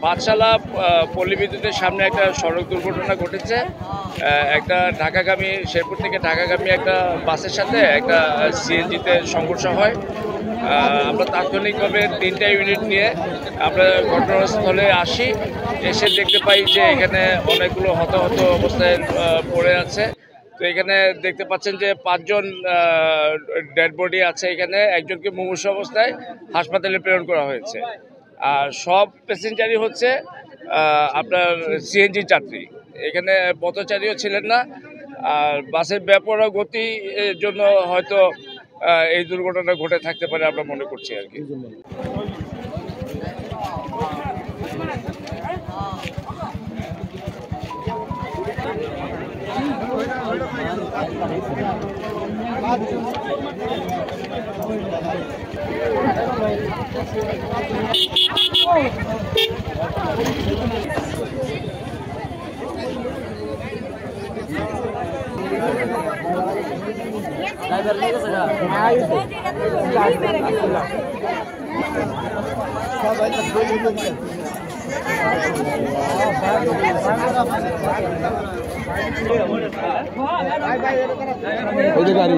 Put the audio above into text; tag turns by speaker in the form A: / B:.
A: পাঠশালা পল্লী বিদ্যুতের সামনে একটা সড়ক দুর্ঘটনা ঘটেছে। একটা ঢাকাগামী শেরপুর থেকে ঢাকাগামী একটা বাসের সাথে একটা সিএনজিতে সংঘর্ষ হয়। আমরা তাৎক্ষণিকভাবে 3টা ইউনিট নিয়ে আমরা ঘটনাস্থলে আসি। এসে দেখতে পাই যে এখানে অনেকগুলো হতাহত অবস্থায় পড়ে আছে। তো এখানে দেখতে পাচ্ছেন যে 5 জন ডেড বডি আছে। এখানে একজনকে মুমূর্ষু অবস্থায় হাসপাতালে প্রেরণ করা হয়েছে। আর সব প্যাসেঞ্জারই হচ্ছে আপনার সিএনজি যাত্রী। এখানে পথচারীও ছিলেন না। আর বাসের বেপরোয়া গতির জন্য হয়তো এই দুর্ঘটনা ঘটে থাকতে পারে আমরা মনে করছি আর কি।
B: গাড়ি